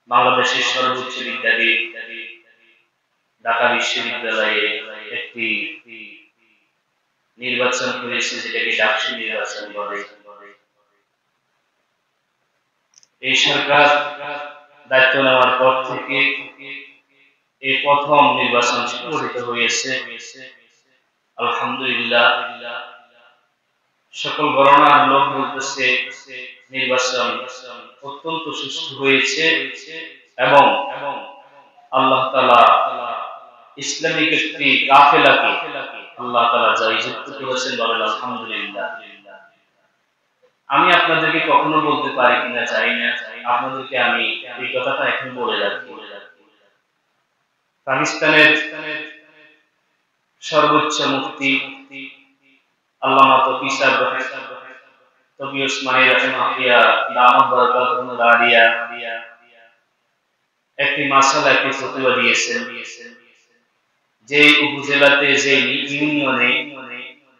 বাংলাদেশের সর্বোচ্চ বিদ্যাপীঠ ঢাকা বিশ্ববিদ্যালয়ে একটি নির্বাচন হয়েছে, যেটাকে ডাকসু নির্বাচন বলে। এই সরকার দায়িত্ব নেওয়ার পর থেকে এই প্রথম নির্বাচন সংগঠিত হয়েছে। আলহামদুলিল্লাহ, সকল গণনার লোক বলতেছে নির্বাচন অত্যন্ত সুষ্ঠু হয়েছে এবং আল্লাহ তাআলা ইসলামিক একটি কাফেলাকে আল্লাহ তাআলা জয়যুক্ত করেছেন, বলেন আলহামদুলিল্লাহ। আমি আপনাদেরকে কখনো বলতে পারি কিনা জানি না, আপনাদেরকে আমি এই কথাটা এখন বলে রাখি। পাকিস্তানের সর্বোচ্চ মুফতি আল্লামা তকি উসমানী রাহিমাহুল্লাহ দামাত বারাকাতুহুল আলিয়া একটি মাসালা, একটি ফতোয়া দিয়েছেন যে উপজেলাতে, যে ইউনিয়নে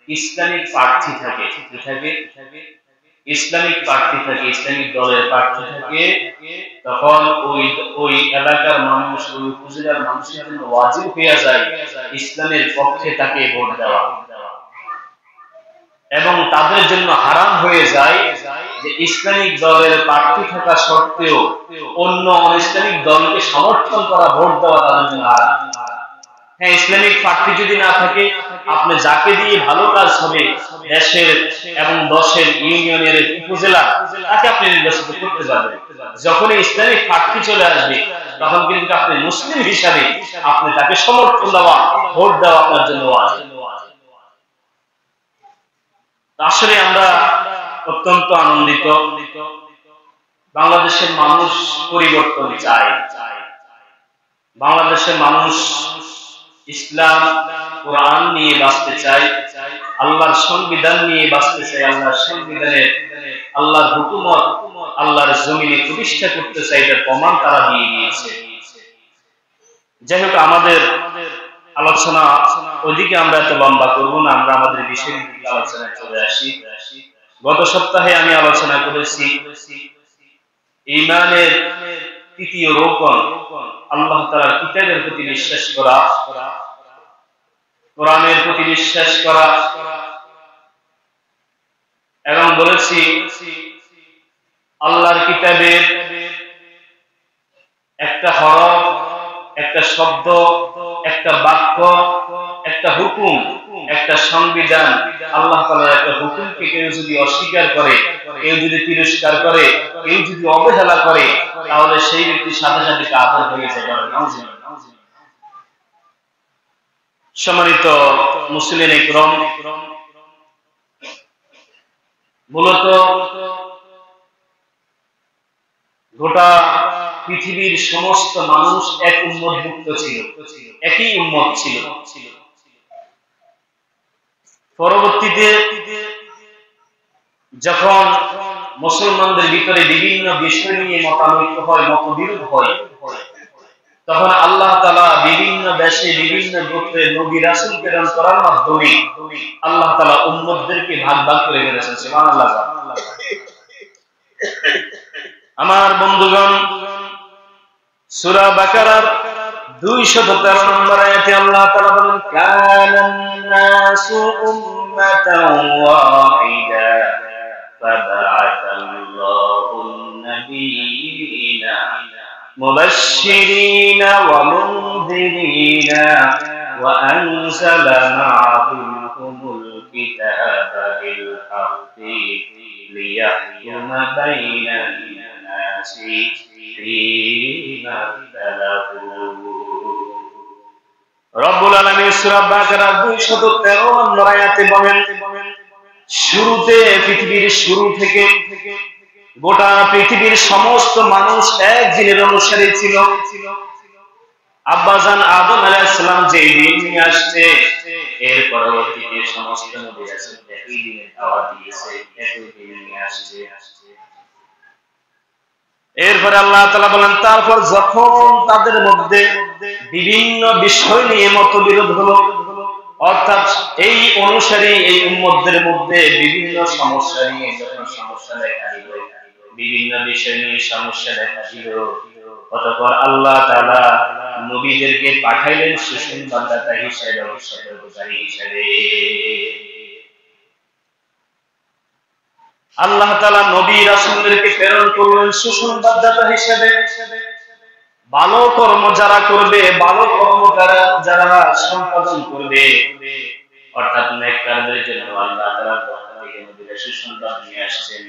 ইসলামিক প্রার্থী থাকে, ইসলামিক প্রার্থী থাকে, ইসলামিক দলের প্রার্থী থাকে, তখন ওই এলাকার মানুষ, ওই উপজেলার মানুষের জন্য ওয়াজিব হয়ে যায় ইসলামের পক্ষে তাকে ভোট দেওয়া, এবং তাদের জন্য হারাম হয়ে যায় যে ইসলামিক দলের প্রার্থী থাকা সত্ত্বেও অন্য ইসলামিক দলকে সমর্থন করা, ভোট দেওয়া তাদের জন্য হারাম। হ্যাঁ, ইসলামিক প্রার্থী যদি না থাকে, আপনি যাকে দিয়ে ভালো কাজ হবে দেশের এবং দশের, ইউনিয়নের, উপজেলা, তাকে আপনি নির্বাচিত করতে যাবেন। যখন ইসলামিক প্রার্থী চলে আসবে, তখন কিন্তু আপনি মুসলিম হিসাবে আপনি তাকে সমর্থন দেওয়া, ভোট দেওয়া আপনার জন্য ওয়াজিব। আসলে আমরা অত্যন্ত আনন্দিত, বাংলাদেশের মানুষ পরিবর্তন চায়, বাংলাদেশের মানুষ ইসলাম কোরআন নিয়ে বাঁচতে চায়, আল্লাহর সংবিধান নিয়ে বাঁচতে চায়, আল্লাহর সংবিধানের, আল্লাহর হুকুমত আল্লাহর জমিনে প্রতিষ্ঠা করতে চায়, এটার প্রমাণ তারা দিয়ে দিয়েছে। যাই হোক, আমাদের আলোচনা ওইদিকে আমরা এত লম্বা করব না, আমরা আমাদের বিষয়ের দিকে আলোচনায় চলে আসি। গত সপ্তাহে আমি আলোচনা করেছি ঈমানের তৃতীয় রোকন আল্লাহ তাআলার কিতাবের প্রতি বিশ্বাস করা, কোরআনের প্রতি বিশ্বাস করা, এবং বলেছি আল্লাহর কিতাবের একটা হরফ, একটা শব্দ, একটা বাক্য, একটা হুকুম, একটা সংবিধান, আল্লাহ তাআলার একটা হুকুমকে কেউ যদি অস্বীকার করে, কেউ যদি তিরস্কার করে, কেউ যদি অবহেলা করে, তাহলে সেই ব্যক্তি সাথে সাথে কাফের হয়ে যায়। সম্মানিত মুসলিম ইকরাম, মূলত গোটা পৃথিবীর সমস্ত মানুষ এক উম্মতভুক্ত ছিল, একই উম্মত ছিল। পরবর্তীতে যখন মুসলমানদের ভিতরে বিভিন্ন বিষয় নিয়ে মতানৈক্য হয়, মতবিরোধ হয়, তখন আল্লাহ তাআলা বিভিন্ন দেশে, বিভিন্ন গোত্রে নবী রাসূল প্রেরণ করার মাধ্যমে আল্লাহ তাআলা উম্মতদেরকে ভাগ ভাগ করে দিয়েছেন। সুবহানাল্লাহ। আমার বন্ধুগণ, সূরা বাকারার 213 নম্বর আয়াতে আল্লাহ তাআলা বলেন, কানান নাসু উম্মাতান ওয়াহিদা ফাবা'আথাল্লাহুন নাবিয়্যিনা মুবাশশিরিনা ওয়া মুনযিরিনা ওয়া আনজালা মা'হুমুল কিতাবা বিল হাক্কি লিয়াহকুমা বাইনান নাসি ফীমা ইখতালাফু। রব্বুল আলামিন সূরা বাকারার 213 নম্বর আয়াতে বলেন, শুরুতে, পৃথিবীর শুরু থেকে গোটা পৃথিবীর সমস্ত মানুষ এক দিনের অনুসারী ছিল। আব্বাজান আদম আলাইহিস সালাম যেই দিন নিয়ে আসছে, এর পরবর্তীতে সমস্ত নবী রাসূল একই দিনে দাওয়াত দিয়েছে, একই দিনে নিয়ে আসছে। এরপরে আল্লাহ তাআলা বলেন, তারপর যখন তাদের মধ্যে বিভিন্ন বিষয় নিয়ে মতবিরোধ হলো, অর্থাৎ এই অনুসারী, এই উম্মতদের মধ্যে বিভিন্ন সমস্যা নিয়ে যখন সমস্যা দেখা দিল, বিভিন্ন বিষয় নিয়ে সমস্যা দেখা দিল, অতঃপর আল্লাহ তাআলা নবীদেরকে পাঠাইলেন সুসংবাদদাতা হিসেবে, সতর্ককারী হিসেবে। আল্লাহ তাআলা নবী রাসূলদেরকে প্রেরণ করলেন সুসংবাদদাতা হিসেবে। ভালো কর্ম যারা করবে, ভালো কর্ম যারা সম্পাদন করবে, অর্থাৎ নেককারদের জন্য আল্লাহ তাআলা পক্ষ থেকে নবীরা সুসংবাদ নিয়ে আসছেন।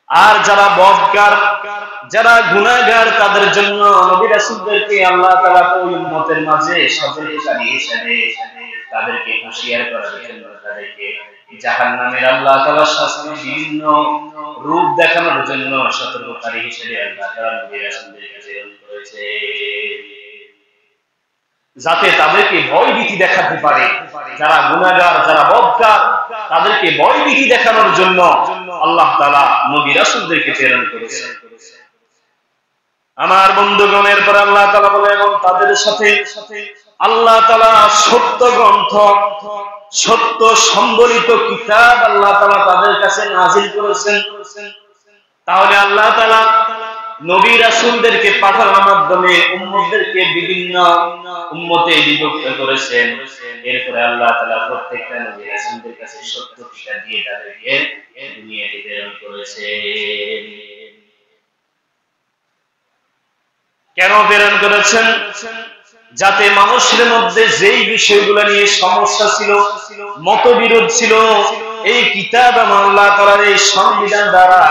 আর যারা বদকার, যারা গুনাহগার, তাদের জন্য নবী রাসূলদেরকে আল্লাহ তাআলা ওই উম্মতের মাঝে সতর্ককারী হিসেবে তাদেরকে হুঁশিয়ার করার জন্য, তাদেরকে জাহান্নামের আল্লাহ তাআলা শাস্তির বিভিন্ন রূপ দেখানোর জন্য সতর্ককারী হিসেবে আল্লাহ তাআলা নবী রাসূলদেরকে প্রেরণ করেছে, যাতে তাদেরকে ভয় ভীতি দেখাতে পারে। যারা গুনাহগার, যারা বদকার, তাদেরকে ভয় ভীতি দেখানোর জন্য আল্লাহ তাআলা নবী রাসূলদেরকে প্রেরণ করেছেন। আমার বন্ধুগণের পর আল্লাহ তাআলা বলে, এবং তাদের সাথে আল্লাহ তাআলা সত্য গ্রন্থ, সত্য সম্বলিত কিতাব আল্লাহ তাআলা তাদের কাছে নাযিল করেছেন। তাহলে আল্লাহ তাআলা নবী রাসূলদেরকে পাঠানোর মাধ্যমে উম্মতদেরকে বিভিন্ন উম্মতে বিভক্ত করেছেন। এরপরে আল্লাহ তাআলা প্রত্যেকটা নবী রাসূলদের কাছে সত্য কিতাব দিয়ে তাদেরকে দুনিয়াতে প্রেরণ করেছেন। কেন প্রেরণ করেছেন? যাতে মানুষের মধ্যে যেই বিষয়গুলো নিয়ে সমস্যা ছিল, মতবিরোধ ছিল, এই কিতাব এবং আল্লাহ তাআলার এই সংবিধান দ্বারা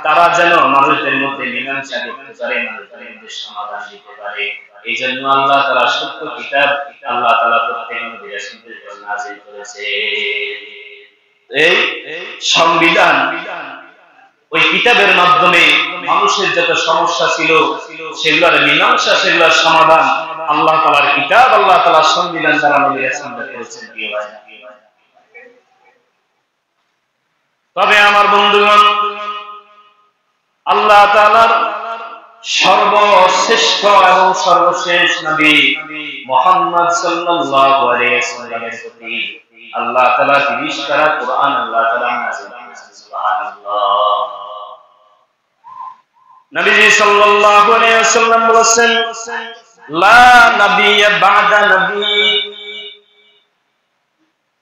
তারা যেন মানুষদের মধ্যে মীমাংসা করতে পারে, মানুষদের মধ্যে সমাধান দিতে পারে। এই জন্য আল্লাহ তাআলা সত্য কিতাব আল্লাহ তাআলা প্রত্যেক নবী রাসূলদের জন্য নাযিল করেছে। এই সংবিধান, ওই কিতাবের মাধ্যমে মানুষের যত সমস্যা ছিল সেগুলোর মীমাংসা, সেগুলোর সমাধান আল্লাহ তাআলার কিতাব, আল্লাহ তাআলার সংবিধান দ্বারা নবী রাসূলদের করেছেন। তবে আমার বন্ধুগণ, আল্লাহ তাআলার সর্বশ্রেষ্ঠ এবং সর্বশেষ নবী মুহাম্মদ সাল্লাল্লাহু আলাইহি ওয়াসাল্লামের প্রতি আল্লাহ তাআলা 30 পারা কোরআন আল্লাহ তাআলা নাযিল করেছেন। সুবহানাল্লাহ। নবীজি সাল্লাল্লাহু আলাইহি ওয়াসাল্লাম বলেছেন, লা নাবিয়্যা বা'দা নবী।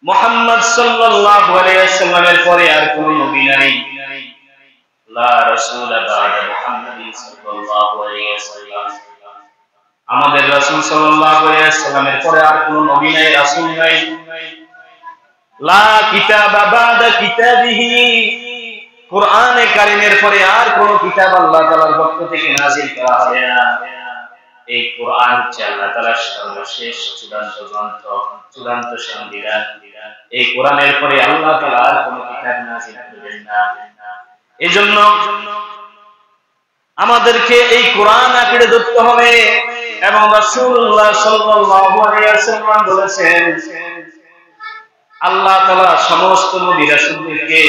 মুহাম্মদ সাল্লাল্লাহু আলাইহি ওয়াসাল্লামের পরে আর কোন নবী নাই। লা রাসূলা বা'দা মুহাম্মদ সাল্লাল্লাহু আলাইহি ওয়াসাল্লাম। আমাদের রাসূল সাল্লাল্লাহু আলাইহি ওয়াসাল্লামের পরে আর কোন নবী নাই, রাসূল নাই। লা কিতাবা বা'দা কিতাবিহি। কোরআনে কারীমের পরে আর কোন কিতাব আল্লাহ তাআলার পক্ষ থেকে নাযিল করা হবে না। এই কোরআন হচ্ছে আল্লাহ তাআলার সর্বশেষ চূড়ান্ত গ্রন্থ, চূড়ান্ত সংবিধান। এই কোরআনের পরে আল্লাহ তাআলা আর কোন কিতাব নাযিল করবেন না। এজন্য আমাদেরকে এই কোরআন আঁকড়ে ধরতে হবে। এবং রাসূলুল্লাহ সাল্লাল্লাহু আলাইহি ওয়াসাল্লাম বলেছেন, আল্লাহ তাআলা সমস্ত নবী রাসূলদেরকে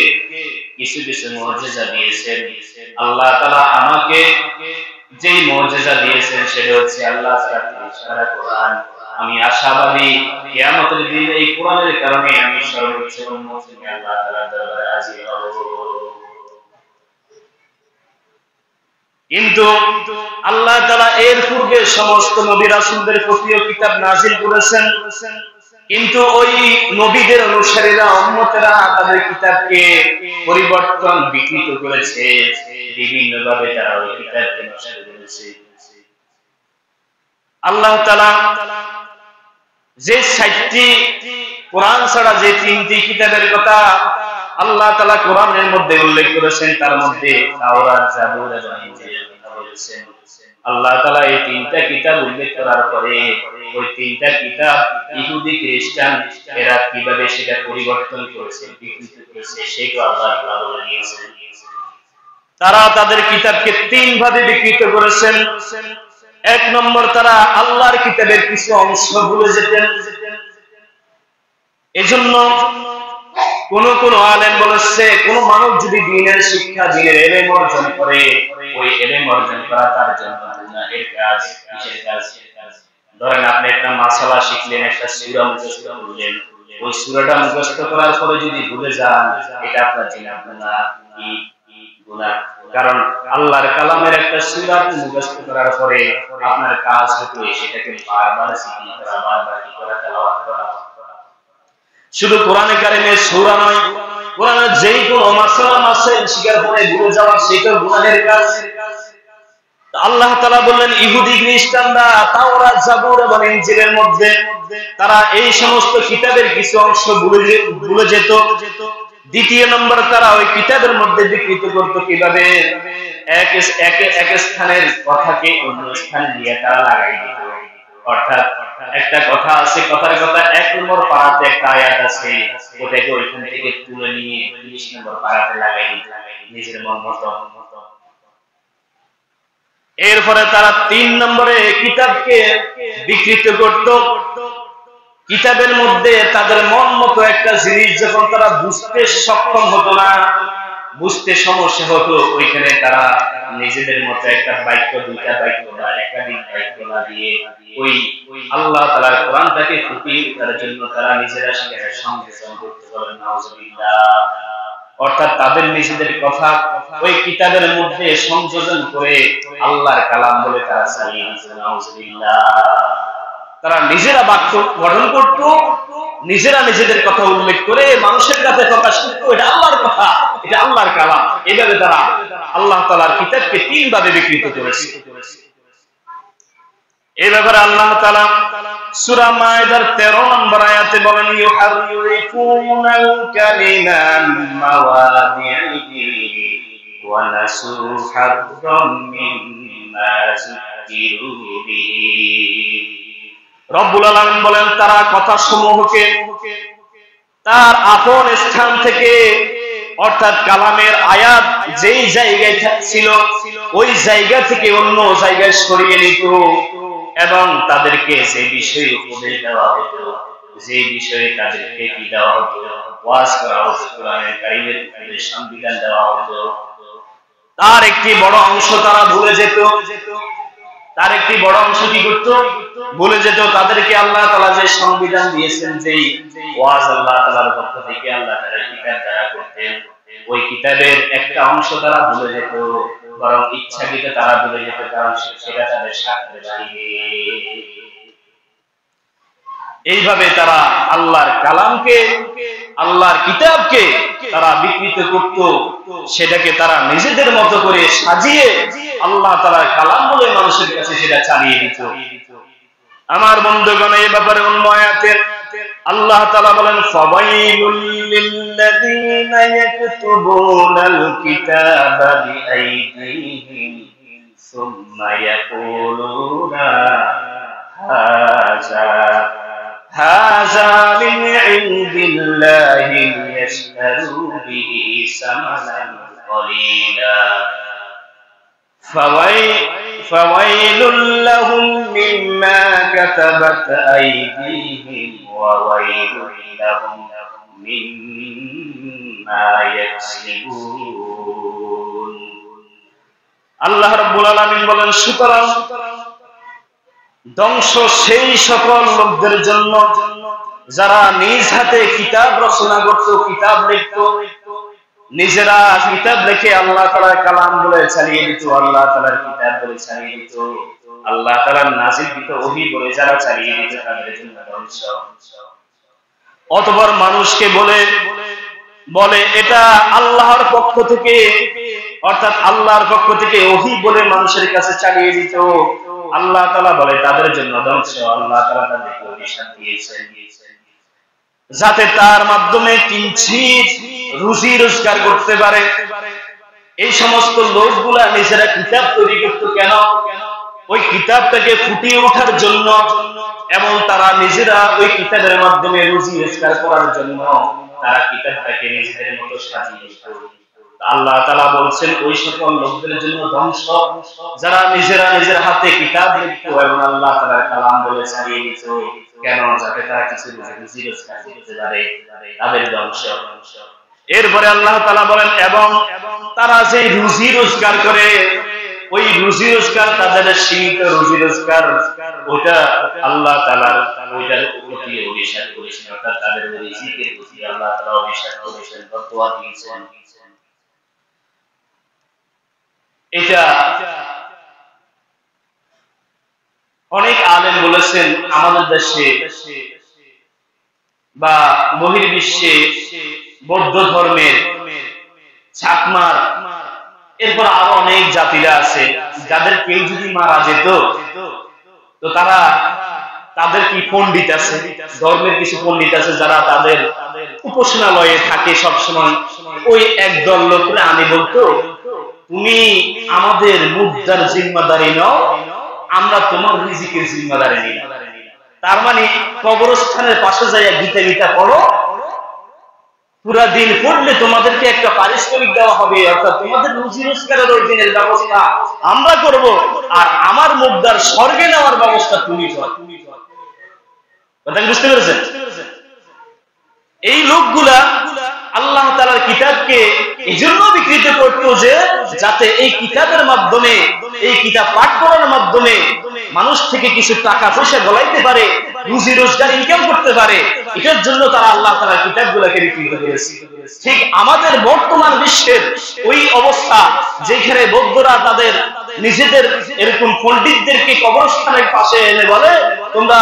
কিছু কিছু মুজিজা দিয়েছেন। আল্লাহ তাআলা আমাকে যেই মুজিজা দিয়েছেন সেটা হচ্ছে আল্লাহ তাআলার কোরআন। আমি আশাবাদী কিয়ামতের দিন এই কোরআনের কারণে আমি সর্বোচ্চ উম্মত নিয়ে আল্লাহ তাআলার দরবারে হাজির হব। কিন্তু আল্লাহ তাআলা এর পূর্বে সমস্ত নবী রাসূলদের প্রতিও কিতাব নাযিল করেছেন, কিন্তু ওই নবীদের অনুসারীরা, উম্মতেরা তাদের কিতাবকে পরিবর্তন, বিকৃত করেছে, বিভিন্ন ভাবে তারা ওই কিতাবকে নষ্ট করেছে। আল্লাহ তাআলা যে 60টি কোরআন ছাড়া যে 3টি কিতাবের কথা আল্লাহ তাআলা কোরআনের মধ্যে উল্লেখ করেছেন, তার মধ্যে তাওরাত, জাবুর এবং ইনজিলের কথা বলেছেন। আল্লাহ তাআলা এই 3টা কিতাব উল্লেখ করার পরে ওই 3টা কিতাব ইহুদি খ্রিস্টান এরা কিভাবে সেটা পরিবর্তন করেছে, বিকৃত করেছে, সেটা আল্লাহ তাআলা বলে দিয়েছেন। তারা তাদের কিতাবকে 3 ভাবে বিকৃত করেছেন। 1 নম্বর, তারা আল্লাহর কিতাবের কিছু অংশ ভুলে যেতেন। এজন্য কোন আলেম বলেছে, কোন মানুষ যদি দ্বীনের শিক্ষা, দ্বীনের ইলম অর্জন করে, ওই ইলম অর্জন করা তার জন্য গুনাহের কাজ। কিসের কাজ? ধরেন আপনি একটা মাসালা শিখলেন, একটা সূরা মুখস্থ করলেন, ওই সূরাটা মুখস্থ করার পরে যদি ভুলে যান, এটা আপনার জিনা গুনাহ। গুনাহ। কারণ আল্লাহর কালামের একটা সূরা মুখস্থ করার পরে আপনার কাজ হতো সেটাকে বারবার জিকির করা, বারবার কি করা, তেলাওয়াত করা। শুধু কোরআনে কারিমের সূরা নয়, কোরআনের যেই কোনো মাসআলা মাসাইল শিকার করে ভুলে যাওয়া সেটা গুনাহের কাজ। আল্লাহ তাআলা বললেন ইহুদি খ্রিস্টানরা তাওরাত জাবুর এবং ইনজিলের মধ্যে তারা এই সমস্ত কিতাবের কিছু অংশ ভুলে যেত। দ্বিতীয় নম্বর, তারা ওই কিতাবের মধ্যে বিকৃত করত কিভাবে? এক স্থানের কথাকে অন্য স্থানে নিয়ে তারা লাগাই দিত। অর্থাৎ একটা কথা আছে, কথার কথা 1 নম্বর পারাতে একটা আয়াত আছে, ওটাকে ওইখান থেকে তুলে নিয়ে 20 নম্বর পারাতে লাগাই দিত নিজের মন মতো। এরপরে তারা 3 নম্বরে কিতাবকে বিকৃত করত। কিতাবের মধ্যে তাদের মন মতো একটা জিনিস যখন তারা বুঝতে সক্ষম হতো না, বুঝতে সমস্যা হতো, ওইখানে তারা নিজেদের মতো একটা বাক্য, 2টা বাক্য বা একাধিক বাক্য না দিয়ে ওই আল্লাহ তাআলার কোরআনটাকে ফুটিয়ে তার জন্য তারা নিজেরা সেখানে সংযোজন করতে পারে। নাউজুবিল্লাহ। অর্থাৎ তাদের নিজেদের কথা ওই কিতাবের মধ্যে সংযোজন করে আল্লাহর কালাম বলে তারা চালিয়ে দিয়েছে। নাউজুবিল্লাহ। তারা নিজেরা বাক্য গঠন করত, নিজেরা নিজেদের কথা উল্লেখ করে মানুষের কাছে প্রকাশ করত, এটা আল্লাহর কথা, এটা আল্লাহর কালাম। এইভাবে তারা আল্লাহ তাআলার কিতাবকে 3 ভাবে বিকৃত করেছে। এই ব্যাপারে আল্লাহ তাআলা সূরা মায়েদার 13 নম্বর আয়াতে বলেন ইউহাররিফুনাল কালিমা মাওয়াদিহি ওয়া নাসু হাযযাম মিম্মা যুকিরু বিহি। রব্বুল আলামিন বলেন তারা কথা সমূহকে তার আপন স্থান থেকে, অর্থাৎ কালামের আয়াত যেই জায়গায় ছিল ওই জায়গা থেকে অন্য জায়গায় সরিয়ে নিত এবং তাদেরকে যে বিষয়ে উপদেশ দেওয়া হতো, যে বিষয়ে তাদেরকে কি দেওয়া হতো, ওয়াজ করা হতো, কোরআনের কারিমের সংবিধান দেওয়া হতো, তার একটি বড় অংশ তারা ভুলে যেত। তার একটি বড় অংশ কি করত? ভুলে যেত। তাদেরকে আল্লাহ তাআলা যে সংবিধান দিয়েছেন, যেই ওয়াজ আল্লাহ তাআলার পক্ষ থেকে আল্লাহ তাআলা কিতাব দ্বারা করতেন, ওই কিতাবের একটা অংশ তারা ভুলে যেত, বরং ইচ্ছাকৃত তারা ভুলে যেত, কারণ সেটা তাদের স্বার্থের বাইরে। এইভাবে তারা আল্লাহর কালামকে, আল্লাহর কিতাবকে তারা বিকৃত করত, সেটাকে তারা নিজেদের মতো করে সাজিয়ে আল্লাহ তাআলার কালাম বলে মানুষের কাছে সেটা চালিয়ে দিত। আমার বন্ধুগণ, এই ব্যাপারে অন্য আয়াতে আল্লাহ তাআলা বলেন ফাওয়াইলুল লিল্লাযীনা ইয়াকতুবুনাল কিতাবা বিআইদিহিম সুম্মা ইয়াকুলুনা হাযা মিন ইনদিল্লাহি লিয়াশতারু বিহি সামানান কলিলা ফাওয়াইলুল লাহুম মিম্মা কাতাবাত আইদিহিম ওয়া ওয়াইলুল লাহুম মিম্মা ইয়াকসিবুন। আল্লাহ রাব্বুল আলামিন বলেন সুতরাং ধ্বংস সেই সকল লোকদের জন্য যারা নিজ হাতে কিতাব রচনা করত, কিতাব লিখত, নিজেরা কিতাব লিখে আল্লাহ তাআলার কালাম বলে চালিয়ে দিত, আল্লাহ তাআলার কিতাব বলে চালিয়ে দিত, আল্লাহ তাআলার নাযিলকৃত ওহী বলে যারা চালিয়ে দিত, তাদের জন্য ধ্বংস। অতঃপর মানুষকে বলে এটা আল্লাহর পক্ষ থেকে, অর্থাৎ আল্লাহর পক্ষ থেকে ওহী বলে মানুষের কাছে চালিয়ে দিত, আল্লাহ তাআলা বলে তাদের জন্য ধ্বংস। আল্লাহ তাআলা তাদেরকে অভিশাপ দিয়েছেন যাতে তার মাধ্যমে কিঞ্চিত রুজি রোজগার করতে পারে। এই সমস্ত লোকগুলা নিজেরা কিতাব তৈরি করত কেন? ওই কিতাবটাকে ফুটিয়ে ওঠার জন্য, এবং তারা নিজেরা ওই কিতাবের মাধ্যমে রুজি রোজগার করার জন্য তারা কিতাবটাকে নিজেদের মতো সাজিয়ে দিত। আল্লাহ তাআলা বলছেন ওই সকল লোকদের জন্য ধ্বংস যারা নিজেরা নিজের হাতে কিতাব লিখত এবং আল্লাহ তাআলার কালাম বলে চালিয়ে দিত। কেন? যাতে তারা কিছু রুজি রোজগার করতে পারে, তাদের ধ্বংস। এরপরে আল্লাহ তাআলা বলেন এবং তারা যে রুজি রোজগার করে, ওই রুজি রোজগার তাদের সীমিত রুজি রোজগার, ওটা আল্লাহ তাআলার ওইটার প্রতি অভিশাপ করেছেন, অর্থাৎ তাদের রিজিকের প্রতি আল্লাহ তাআলা অভিশাপ করেছেন, বদদুয়া দিয়েছেন। এটা অনেক আলেম বলেছেন আমাদের দেশে বা বহির্বিশ্বে বৌদ্ধ ধর্মের, চাকমার, এরপর আরো অনেক জাতিরা আছে, যাদের কেউ যদি মারা যেত তো তাদের কি পণ্ডিত আছে, ধর্মের কিছু পণ্ডিত আছে যারা তাদের উপাসনালয়ে থাকে সবসময়। ওই একদল লোকরা আমি বলতো, তুমি আমাদের মুদ্রার জিম্মাদারি নাও, আমরা তোমার রিজিকের জিম্মাদারি নিই। তার মানে কবরস্থানের পাশে যাইয়া গীতা গীতা পড়ো, পুরা দিন পড়লে তোমাদেরকে একটা পারিশ্রমিক দেওয়া হবে, অর্থাৎ তোমাদের রুজি রোজগারের ওই দিনের ব্যবস্থা আমরা করব, আর আমার মুদ্রার স্বর্গে নেওয়ার ব্যবস্থা তুমি করো। কথা কি বুঝতে পেরেছেন? এই লোকগুলা আল্লাহ তাআলার কিতাবকে এজন্য বিকৃত করতো যে যাতে এই কিতাবের মাধ্যমে, এই কিতাব পাঠ করার মাধ্যমে মানুষ থেকে কিছু টাকা পয়সা গলাইতে পারে, রুজি রোজগার ইনকাম করতে পারে। এটার জন্য তারা আল্লাহ তাআলার কিতাবগুলোকে বিকৃত করেছে। ঠিক আমাদের বর্তমান বিশ্বের ওই অবস্থা, যেখানে বৌদ্ধরা তাদের নিজেদের এরকম পণ্ডিতদেরকে কবরস্থানের পাশে এনে বলে, তোমরা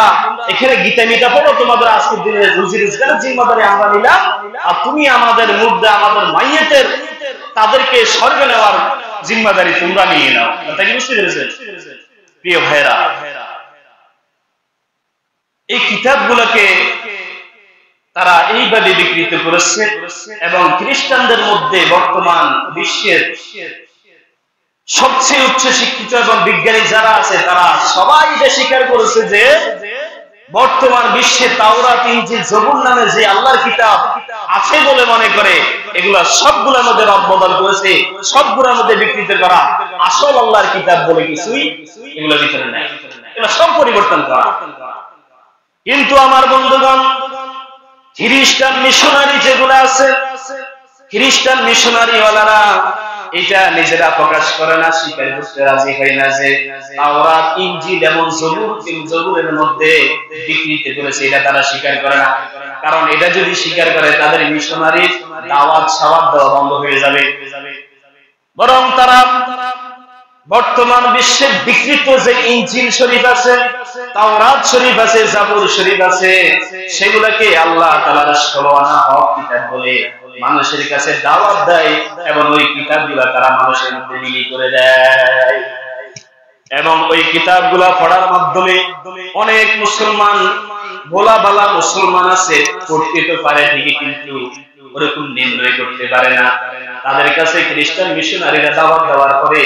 এখানে গীতা মিতা পড়ো, তোমাদের আজকের দিনে রুজি রোজগারের জিম্মাদারি আমরা নিলাম, আর তুমি আমাদের মুদ্রা, আমাদের মাইয়েতের, তাদেরকে স্বর্গে নেওয়ার জিম্মাদারি তোমরা নিয়ে নাও। তাই বুঝতে পেরেছেন প্রিয় ভাইরা? এই কিতাবগুলোকে তারা এইভাবে বিকৃত করেছে, এবং খ্রিস্টানদের মধ্যে বর্তমান বিশ্বের সবচেয়ে উচ্চ শিক্ষিত এবং বিজ্ঞানী যারা আছে তারা সবাই এটা স্বীকার করেছে যে বর্তমান বিশ্বে তাওরাত, ইনজিল, জবুর নামে যে আল্লাহর কিতাব আছে বলে মনে করে, এগুলা সবগুলোর মধ্যে রদ বদল করেছে, সবগুলোর মধ্যে বিকৃত করা। আসল আল্লাহর কিতাব বলে কিছুই এগুলোর ভিতরে নাই, এগুলো সব পরিবর্তন করা। কিন্তু আমার বন্ধুগণ, খ্রিস্টান মিশনারি যেগুলো আছে, খ্রিস্টান মিশনারি ওয়ালারা এটা নিজেরা প্রকাশ করে না, স্বীকার করতে রাজি হয় না যে তাওরাত, ইনজিল এবং জবুরের মধ্যে বিকৃত করেছে, এটা তারা স্বীকার করে না। কারণ এটা যদি স্বীকার করে তাদের মিশনারি দাওয়াত সাওয়াত দেওয়া বন্ধ হয়ে যাবে। বরং তারা বর্তমান বিশ্বের বিকৃত যে ইনজিল শরীফ আছে, তাওরাত শরীফ আছে, জাবুর শরীফ আছে, সেগুলোকে আল্লাহ তাআলার 16 আনা হক কিতাব বলে মানুষের কাছে দাওয়াত দেয়, এবং ওই কিতাবগুলো তারা মানুষের মধ্যে বিলি করে দেয়। এবং ওই কিতাবগুলো পড়ার মাধ্যমে অনেক মুসলমান, ভোলা ভালা মুসলমান আছে, পড়তে তো পারে ঠিকই, কিন্তু ওরকম নির্ণয় করতে পারে না। তাদের কাছে খ্রিস্টান মিশনারিরা দাওয়াত দেওয়ার পরে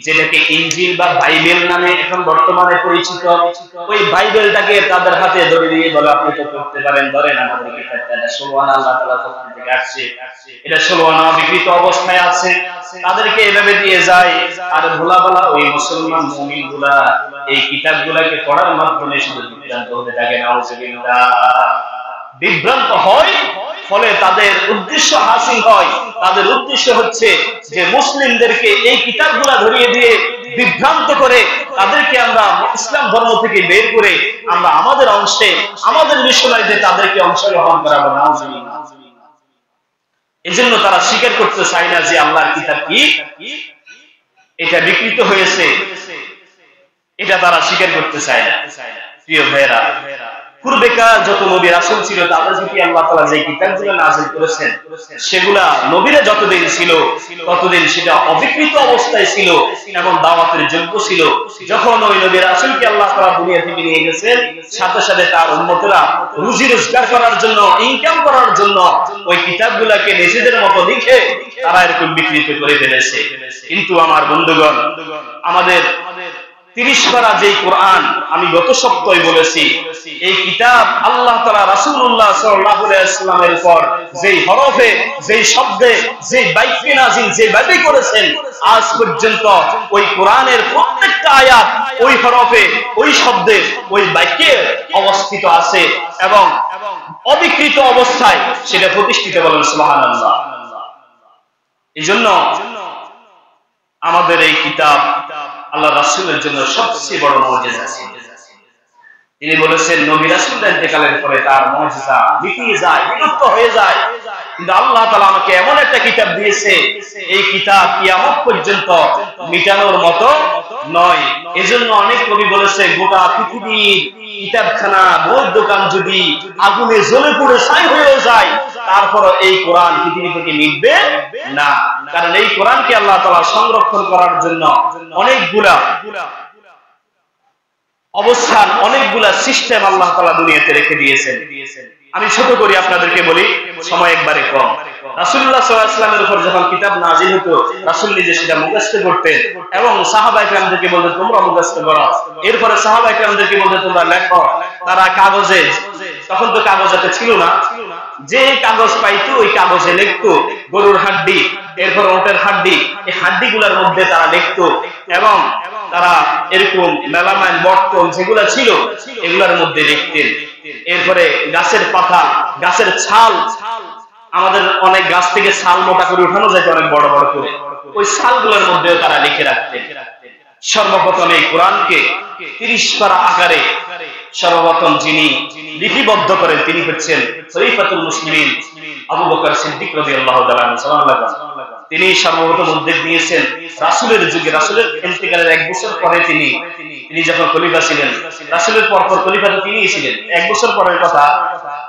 যেটাকে ইনজিল বা বাইবেল নামে এখন বর্তমানে পরিচিত, ওই বাইবেলটাকে তাদের হাতে ধরে দিয়ে বলে, আপনি তো পড়তে পারেন, ধরেন আমাদের কিতাবটা, 16 আনা আল্লাহ তাআলা কোরআন থেকে আসছে, এটা 16 আনা বিকৃত অবস্থায় আছে, তাদেরকে এভাবে দিয়ে যায়। আর ভোলা ভালা ওই মুসলমান মুমিনগুলা এই কিতাবগুলোকে পড়ার মাধ্যমে শুধু বিভ্রান্ত হতে থাকে, নাউজুবিল্লাহ, বিভ্রান্ত হয়। ফলে তাদের উদ্দেশ্য হাসিল হয়, তাদের উদ্দেশ্য হচ্ছে যে মুসলিমদেরকে এই কিতাবগুলা ধরিয়ে দিয়ে বিভ্রান্ত করে তাদেরকে আমরা ইসলাম ধর্ম থেকে বের করে আমরা আমাদের অংশে, আমাদের মিশনারিতে তাদেরকে অংশগ্রহণ করাবো। নাউজুবিল্লাহ। এজন্য তারা স্বীকার করতে চায় না যে আল্লাহর কিতাব কি, এটা বিকৃত হয়েছে, এটা তারা স্বীকার করতে চায় না। প্রিয় ভাইরা, পূর্বেকার যত নবী রাসূল ছিল তাদের প্রতি আল্লাহ তাআলা যে কিতাবগুলো নাযিল করেছেন, সেগুলা নবীরা যতদিন ছিল ততদিন সেটা অবিকৃত অবস্থায় ছিল এবং দাওয়াতের যোগ্য ছিল। যখন ওই নবী রাসূলকে আল্লাহ তাআলা দুনিয়া থেকে নিয়ে গেছেন, সাথে সাথে তার উম্মতেরা রুজি রোজগার করার জন্য, ইনকাম করার জন্য ওই কিতাবগুলোকে নিজেদের মতো লিখে তারা এরকম বিকৃত করে ফেলেছে। কিন্তু আমার বন্ধুগণ, আমাদের 30 পারা যে কোরআন আমি গত সপ্তাহে বলেছি, এই কিতাব আল্লাহ তাআলা রাসূলুল্লাহ সাল্লাল্লাহু আলাইহি ওয়াসাল্লামের উপর যেই হরফে, যেই শব্দে, যেই বাক্যে নাযিল যেভাবে করেছেন, আজ পর্যন্ত ওই কোরআনের প্রত্যেকটা আয়াত ওই হরফে, ওই শব্দে, ওই বাক্যে অবস্থিত আছে এবং অবিকৃত অবস্থায় সেটা প্রতিষ্ঠিত। বলেন সুবহানাল্লাহ। এজন্য আমাদের এই কিতাব আল্লাহ রাসূলের জন্য সবচেয়ে বড় মুজিজা ছিল। তিনি বলেছেন, নবী রাসূলদের ইন্তেকালের পরে তার মুজিজা মিটিয়ে যায়, বিলুপ্ত হয়ে যায়, কিন্তু আল্লাহ তাআলা আমাকে এমন একটা কিতাব দিয়েছে, এই কিতাব কিয়ামত পর্যন্ত মিটানোর মতো নয়। এজন্য অনেক কবি বলেছে, গোটা পৃথিবীর কিতাবখানা বই দোকান যদি আগুনে জ্বলে পুড়ে ছাই হয়ে যায়, তারপর এই কোরআন পৃথিবী থেকে মিটবে না। কারণ এই কোরআনকে আল্লাহ তাআলা সংরক্ষণ করার জন্য অনেকগুলা অবস্থান, অনেকগুলা সিস্টেম আল্লাহ তাআলা দুনিয়াতে রেখে দিয়েছেন। আমি ছোট করি আপনাদেরকে বলি, সময় একবারে কম। রাসূলুল্লাহ সাল্লাল্লাহু আলাইহি ওয়াসাল্লামের উপর যখন কিতাব নাযিল হতো, রাসূল নিজে সেটা মুখস্থ করতেন এবং সাহাবায়ে কেরামদেরকে বলতেন তোমরা মুখস্থ করো। এরপরে সাহাবায়ে কেরামদেরকে বলতেন তোমরা লেখো। তারা কাগজে, তখন তো কাগজ এত ছিল না, যে কাগজ পাইতো ওই কাগজে লিখতো। গরুর হাড্ডি, এরপর ওটের হাড্ডি, এই হাড্ডিগুলোর মধ্যে তারা লিখতো এবং তারা এরকম মেলামাইন বর্তন যেগুলা ছিল এগুলার মধ্যে লিখতেন। এরপরে গাছের পাতা, গাছের ছাল, আমাদের অনেক গাছ থেকে ছাল মোটা করে উঠানো যায় অনেক বড় বড় করে, ওই ছালগুলোর মধ্যেও তারা লিখে রাখতেন। সর্বপ্রথম এই কোরআনকে 30 পারা আকারে সর্বপ্রথম যিনি লিপিবদ্ধ করেন তিনি হচ্ছেন খলিফাতুল মুসলিমিন আবু বকর সিদ্দিক রাদিয়াল্লাহু তাআলা আনহু। তিনি সর্বপ্রথম উদ্যোগ নিয়েছেন রাসূলের যুগে, রাসূলের ইন্তেকালের 1 বছর পরে তিনি যখন খলিফা ছিলেন, রাসূলের পর খলিফা তো তিনিই ছিলেন। 1 বছর পরের কথা,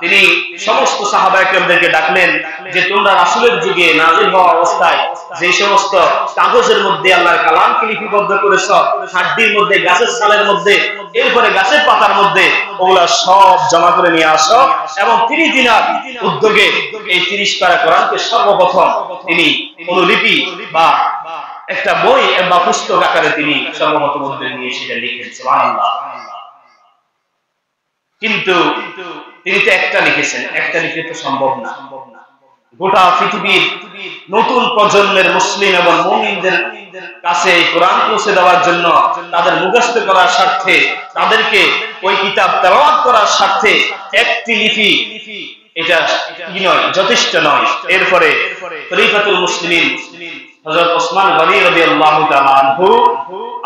তিনি সমস্ত সাহাবায়ে কেরামদেরকে ডাকলেন যে তোমরা রাসূলের যুগে নাযিল হওয়া অবস্থায় যে সমস্ত কাগজের মধ্যে আল্লাহর কালামকে লিপিবদ্ধ করেছো, হাড্ডির মধ্যে, গাছের ছালের মধ্যে, এরপরে গাছের পাতার মধ্যে, ওগুলা সব জমা করে নিয়ে আসো এবং তিনি দিনার উদ্যোগে এই 30 পারা কোরআনকে সর্বপ্রথম তিনি অনুলিপি বা একটা বই বা পুস্তক আকারে তিনি সর্বপ্রথম উদ্যোগ নিয়ে সেটা লিখেছেন। সুবহানাল্লাহ। কিন্তু তিনি তো একটা লিখেছেন, একটা লিখে তো সম্ভব না। গোটা পৃথিবীর নতুন প্রজন্মের মুসলিম এবং মুমিনদের কাছে এই কোরআন পৌঁছে দেওয়ার জন্য, তাদের মুখস্থ করার স্বার্থে, তাদেরকে ওই কিতাব তেলাওয়াত করার স্বার্থে একটি লিপি এটা কি নয়, যথেষ্ট নয়। এরপরে খলিফাতুল মুসলিমিন হযরত ওসমান গনি রাদিয়াল্লাহু তাআলা আনহু,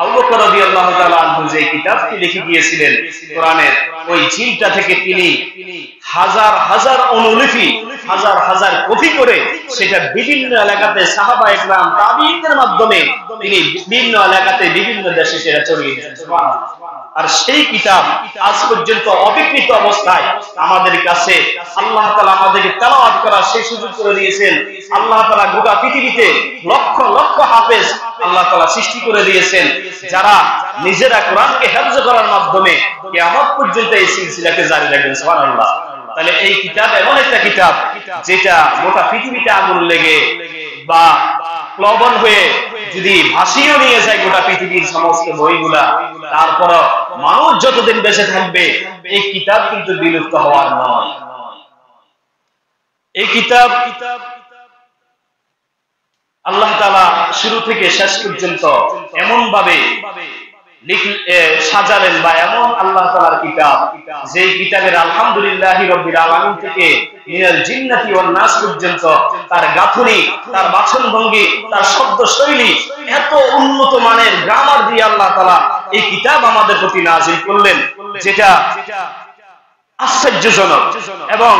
আবু বকর রাদিয়াল্লাহু তাআলা আনহু যে কিতাবটি লিখে গিয়েছিলেন কোরআনের, ওই জিলটা থেকে তিনি হাজার হাজার অনুলিপি, হাজার হাজার কপি করে সেটা বিভিন্ন এলাকাতে সাহাবায়ে কেরাম তাবিঈনদের মাধ্যমে তিনি বিভিন্ন এলাকাতে বিভিন্ন দেশে সেটা ছড়িয়ে দিয়েছেন। সুবহানাল্লাহ। আর সেই কিতাব আজ পর্যন্ত অবিকৃত অবস্থায় আমাদের কাছে আল্লাহ তাআলা আমাদেরকে তেলাওয়াত করার সেই সুযোগ করে দিয়েছেন। আল্লাহ তাআলা গোটা পৃথিবীতে লক্ষ লক্ষ হাফেজ আল্লাহ তাআলা সৃষ্টি করে দিয়েছেন, যারা নিজেরা কোরআনকে হেফজ করার মাধ্যমে কিয়ামত পর্যন্ত এই সিলসিলাকে জারি রাখবেন। সুবহানাল্লাহ। তাহলে এই কিতাব এমন একটা কিতাব যেটা গোটা পৃথিবীতে আগুন লেগে বা প্লাবন হয়ে যদি ভাসিয়ে নিয়ে যায় গোটা পৃথিবীর সমস্ত বইগুলা, তারপর মানুষ যতদিন বেঁচে থাকবে এই কিতাব কিন্তু বিলুপ্ত হওয়ার নয়। এই কিতাব আল্লাহ তাআলা শুরু থেকে শেষ পর্যন্ত এমন ভাবে সাজালেন বা এমন আল্লাহ তাআলার কিতাব, যে কিতাবের আলহামদুলিল্লাহি রাব্বিল আলামিন থেকে মিনাল জিন্নাতি ওয়ান নাস পর্যন্ত তার গাঁথনি, তার বাচন ভঙ্গি, তার শব্দ শৈলী এত উন্নত মানের গ্রামার দিয়ে আল্লাহ তাআলা এই কিতাব আমাদের প্রতি নাযিল করলেন, যেটা আশ্চর্যজনক। এবং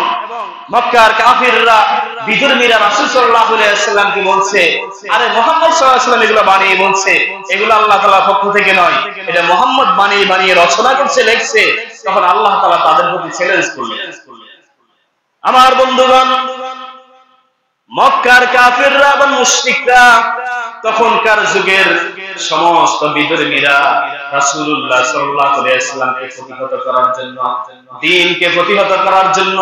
মক্কার কাফিররা, বিধর্মীরা রাসূল সাল্লাল্লাহু আলাইহি ওয়াসাল্লামকে বলছে, আরে মুহাম্মদ সাল্লাল্লাহু আলাইহি ওয়াসাল্লাম এগুলো বানিয়ে বলছে, এগুলো আল্লাহ তাআলার পক্ষ থেকে নয়, এটা মুহাম্মদ বানিয়ে বানিয়ে রচনা করছে, লিখছে। তখন আল্লাহ তাআলা তাদের প্রতি চ্যালেঞ্জ করলেন। আমার বন্ধুগণ, মক্কার কাফিররা এবং মুশরিকরা, তখনকার যুগের সমস্ত বিধর্মীরা রাসূলুল্লাহ সাল্লাল্লাহু আলাইহি ওয়াসাল্লামকে প্রতিহত করার জন্য, দ্বীনকে প্রতিহত করার জন্য,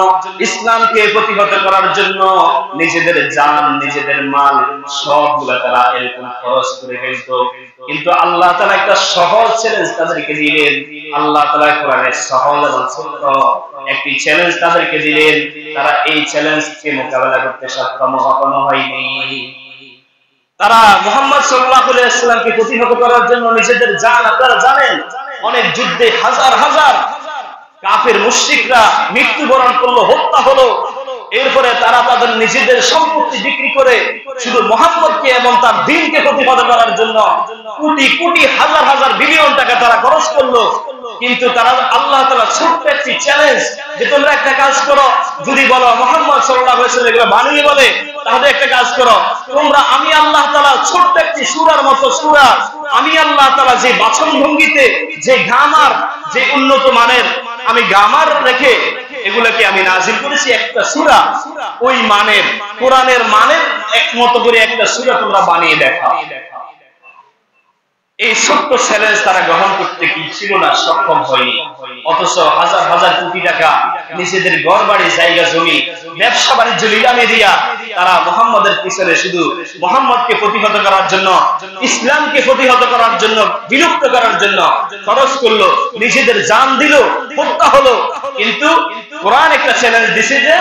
ইসলামকে প্রতিহত করার জন্য নিজেদের জান, নিজেদের মাল সবগুলো তারা এরকম খরচ করে ফেলত। কিন্তু আল্লাহ তাআলা একটা সহজ চ্যালেঞ্জ তাদেরকে দিলেন। আল্লাহ তাআলা কোরআনে সহজ এবং ছোট্ট একটি চ্যালেঞ্জ তাদেরকে দিলেন। তারা এই চ্যালেঞ্জকে মোকাবেলা করতে সক্ষম হয়নি। তারা মুহাম্মদ সাল্লাল্লাহু আলাইহি ওয়াসাল্লামকে প্রতিহত করার জন্য নিজেদের জান, আপনারা জানেন অনেক যুদ্ধে হাজার হাজার কাফের মুশরিকরা মৃত্যুবরণ করলো, হত্যা হলো। এরপরে তারা তাদের নিজেদের সম্পত্তি বিক্রি করে শুধু মুহাম্মদকে এবং তার দ্বীনকে প্রতিহত করার জন্য কোটি কোটি হাজার হাজার বিলিয়ন টাকা তারা খরচ করলো। কিন্তু তারা আল্লাহ তাআলা ছোট্ট একটি চ্যালেঞ্জ যে তোমরা একটা কাজ করো, যদি বলো মুহাম্মদ সাল্লাল্লাহু আলাইহি ওয়াসাল্লাম এগুলো বানিয়ে বলে, তাহলে একটা কাজ করো, তোমরা আমি আল্লাহ তাআলা ছোট্ট একটি সূরার মতো সূরা আমি আল্লাহ তাআলা যে বাচন ভঙ্গিতে, যে গ্রামার, যে উন্নত মানের আমি গ্রামার রেখে এগুলোকে আমি নাজিল করেছি একটা সূরা, ওই মানের কোরআনের মানের একমতো করে একটা সূরা তোমরা বানিয়ে দেখাও। এই ছোট্ট চ্যালেঞ্জ তারা গ্রহণ করতে কি ছিল না, সক্ষম হয়নি। অথচ হাজার হাজার কোটি টাকা নিজেদের ঘর বাড়ি জায়গা জমি ব্যবসা বাণিজ্য নিলামে দিয়া তারা মুহাম্মাদের পিছনে শুধু মুহাম্মদকে প্রতিহত করার জন্য, ইসলামকে প্রতিহত করার জন্য, বিলুপ্ত করার জন্য খরচ করলো, নিজেদের জান দিল, হত্যা হলো। কিন্তু কোরআন একটা চ্যালেঞ্জ দিছে যে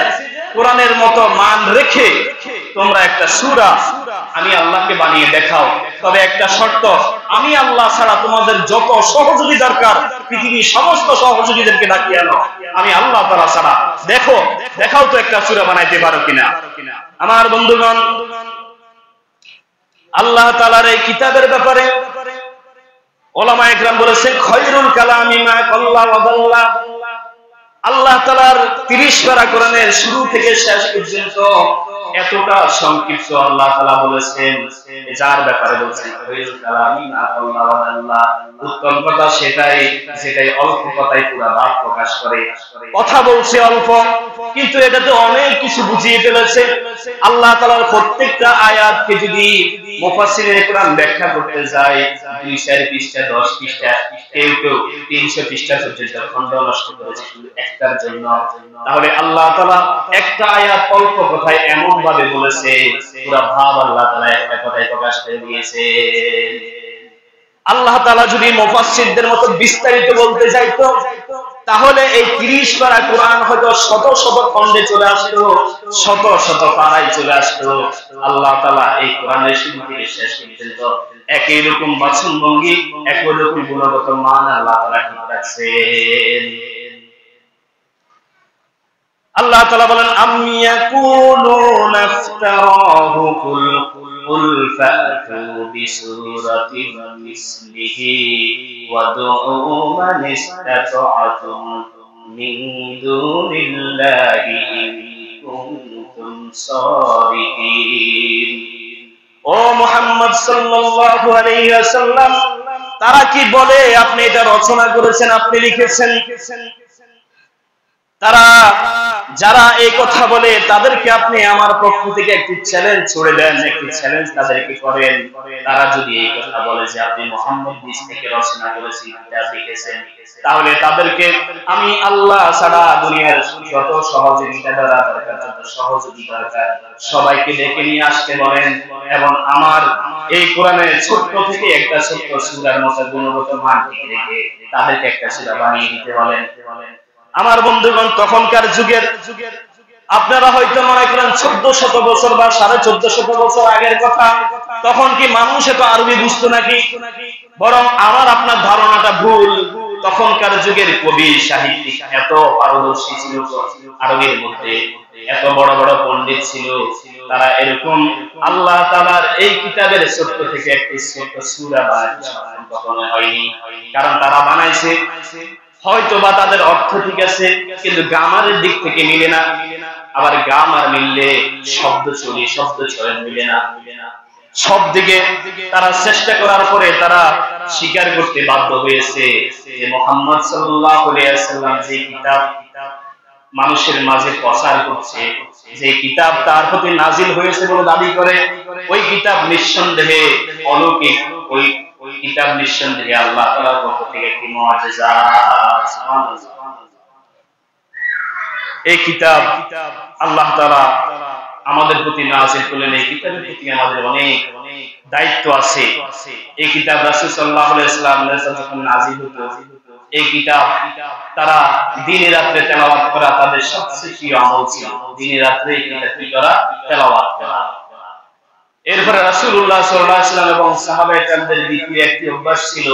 কোরআনের মতো মান রেখে তোমরা একটা সূরা আমি আল্লাহকে বানিয়ে দেখাও। তবে একটা শর্ত, আমি আল্লাহ ছাড়া তোমাদের যত সহযোগী দরকার পৃথিবীর সমস্ত সহযোগীদেরকে ডাকিয়ে আনো, আমি আল্লাহ তাআলা ছাড়া দেখাও তো একটা সূরা বানাইতে পারো কিনা। আমার বন্ধুগণ, আল্লাহ তাআলার এই কিতাবের ব্যাপারে উলামা ইকরাম বলেছেন খায়রুল কালামি মা কাল্লা ওয়া দাল্লা। আল্লাহ তাআলার 30 পারা কোরআনের শুরু থেকে শেষ পর্যন্ত এতটা সংক্ষিপ্ত আল্লাহ তাআলা বলেছেন, যার ব্যাপারে বলছেন খায়রুল কালামি মা কাল্লা ওয়া দাল্লা, উত্তম কথা সেটাই যেটাই অল্প কথায় পুরো ভাব প্রকাশ করে। কথা বলছে অল্প, কিন্তু এটাতে অনেক কিছু বুঝিয়ে ফেলেছে। আল্লাহ তাআলার প্রত্যেকটা আয়াতকে যদি মুফাসসিরিনে কোরআন ব্যাখ্যা করতে যায় 2-4 পৃষ্ঠা, 10 পৃষ্ঠা, কেউ 300 পৃষ্ঠা পর্যন্ত খণ্ড নষ্ট করেছে শুধু একটার জন্য। তাহলে আল্লাহ তাআলা একটা আয়াত অল্প কথায় এমন ভাবে বলেছে, পুরো ভাব আল্লাহ তাআলা একটা কথায় প্রকাশ করে দিয়েছে। আল্লাহ তাআলা যদি মুফাসসিরদের মতো বিস্তারিত বলতে যাইতো, তাহলে এই 30 পারা কোরআন হয়তো শত শত খণ্ডে চলে আসতো, শত শত পারায় চলে আসতো। আল্লাহ তাআলা এই কোরআনের শুরু থেকে শেষ পর্যন্ত একই রকম বাচনভঙ্গি, একই রকম গুণগত মান আল্লাহ তাআলা ঠিক রাখছেন। আল্লাহ তাআলা বলেন আম্মি ইয়াকুলুনা ইফতারাহু কুল ফাতু বিসূরাতিন মিসলিহি ওয়াদউ মান ইসতাতা'তুম মিন দুনিল্লাহি ইন কুনতুম সাদিকিন। ও মুহাম্মদ সাল্লাল্লাহু আলাইহি ওয়াসাল্লাম, তারা কি বলে আপনি এটা রচনা করেছেন, আপনি লিখেছেন? তারা যারা এই কথা বলে তাদেরকে আপনি আমার পক্ষ থেকে একটি চ্যালেঞ্জ ছুড়ে দেন, একটি চ্যালেঞ্জ তাদেরকে করেন। তারা যদি এই কথা বলে যে আপনি মুহাম্মদ নিজ থেকে রচনা করেছেন, কিতাব লিখেছেন, তাহলে তাদেরকে আমি আল্লাহ ছাড়া দুনিয়ার যত সহযোগিতা দরকার, যত সহযোগী দরকার সবাইকে ডেকে নিয়ে আসতে বলেন, এবং আমার এই কোরআনের ছোট্ট থেকে একটা ছোট্ট সূরার মতো গুণগত মান ঠিক রেখে তাদেরকে একটা সূরা বানিয়ে দিতে বলেন। আমার বন্ধুগণ, তখনকার যুগের আপনারা হয়তো মনে করেন 1400 বছর বা 1450 বছর আগের কথা, তখন কি মানুষ এত আরবি বুঝতো নাকি? বরং আমার আপনার ধারণাটা ভুল। তখনকার যুগের কবি সাহিত্যিক এত পারদর্শী ছিল আরবির মধ্যে, এত বড় বড় পণ্ডিত ছিল, তারা এরকম আল্লাহ তাআলার এই কিতাবের ছোট্ট থেকে একটি ছোট্ট সূরা বানানো কখনো হয়নি। কারণ তারা বানাইছে হয়তো বা তাদের অর্থ ঠিক আছে, কিন্তু গ্রামারের দিক থেকে মিলে না। আবার গ্রামার মিললে শব্দ চয়ন মিলে না। সব দিকে তারা চেষ্টা করার পরে তারা স্বীকার করতে বাধ্য হয়েছে যে মুহাম্মদ সাল্লাল্লাহু আলাইহি ওয়াসাল্লাম যে কিতাব মানুষের মাঝে প্রচার করছে, যে কিতাব তার প্রতি নাজিল হয়েছে বলে দাবি করে, ওই কিতাব নিঃসন্দেহে অলৌকিক, ওই কিতাব নিঃসন্দেহে আল্লাহ তাআলার পক্ষ থেকে একটি মুআজিজা। এই কিতাব আল্লাহ তাআলা আমাদের প্রতি নাযিল করলেন। এই কিতাবের প্রতি আমাদের অনেক দায়িত্ব আছে। এই কিতাব রাসূল সাল্লাল্লাহু আলাইহি ওয়াসাল্লাম যখন নাযিল হতো, এই কিতাব তারা দিনে রাতে তেলাওয়াত করা তাদের সবচেয়ে প্রিয় আমল ছিল। দিনে রাতে এই কিতাবটি করা, তেলাওয়াত করা। এরপরে রাসূলুল্লাহ সাল্লাল্লাহু আলাইহি ওয়াসাল্লাম এবং সাহাবায়ে কেরামদের দ্বিতীয় একটি অভ্যাস ছিল,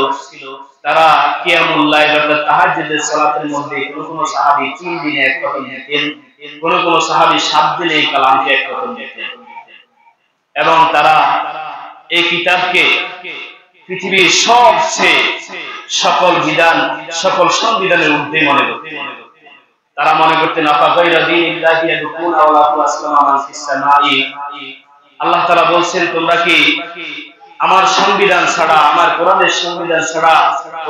তারা কিয়ামুল লাইল অর্থাৎ তাহাজ্জুদের সালাতের মধ্যে কোন সাহাবী 3 দিনে এক খতম দিতেন, কোন সাহাবী 7 দিনে এই কালামকে এক খতম দিতেন। এবং তারা এই কিতাবকে পৃথিবীর সকল বিধান, সকল সংবিধানের ঊর্ধ্বে মনে করতে। তারা মনে করতেন আল্লাহ তাআলা বলছেন, তোমরা কি আমার সংবিধান ছাড়া, আমার কোরআনের সংবিধান ছাড়া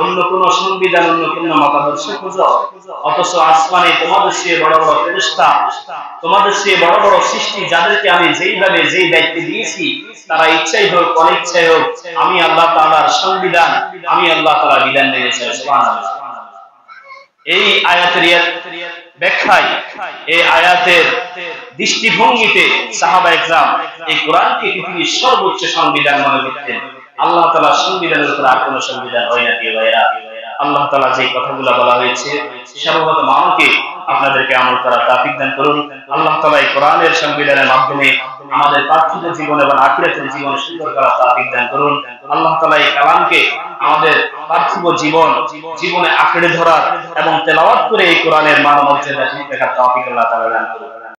অন্য কোন সংবিধান, অন্য কোন মতাদর্শ খোঁজো? অথচ আসমানে তোমাদের চেয়ে বড় বড় ফেরেশতা, তোমাদের চেয়ে বড় বড় সৃষ্টি, যাদেরকে আমি যেইভাবে যেই দায়িত্ব দিয়েছি, তারা ইচ্ছাই হোক অনিচ্ছাই হোক আমি আল্লাহ তাআলার সংবিধান, আমি আল্লাহ তাআলার বিধান মেনেছি। সুবহানাল্লাহ। এই আয়াতের ব্যাখ্যায়, এই আয়াতের দৃষ্টিভঙ্গিতে সাহাবায়ে কেরাম এই কোরআনকে পৃথিবীর সর্বোচ্চ সংবিধান মনে করতেন। আল্লাহ তাআলার সংবিধানের উপর আর কোনো সংবিধান হয় না। প্রিয় ভাইরা, আল্লাহ তাআলা যে কথাগুলো বলা হয়েছে সর্বপ্রথম আমাকে আপনাদেরকে আমল করার তৌফিক দান করুন। আল্লাহ তাআলা এই কোরআনের সংবিধানের মাধ্যমে আমাদের পার্থিব জীবন এবং আখিরাতের জীবন সুন্দর করার তৌফিক দান করুন। আল্লাহ তাআলা এই কালামকে আমাদের পার্থিব জীবনে আঁকড়ে ধরার এবং তেলাওয়াত করে এই কোরআনের মান মর্যাদা ঠিক রাখার তৌফিক আল্লাহ তাআলা দান করুন।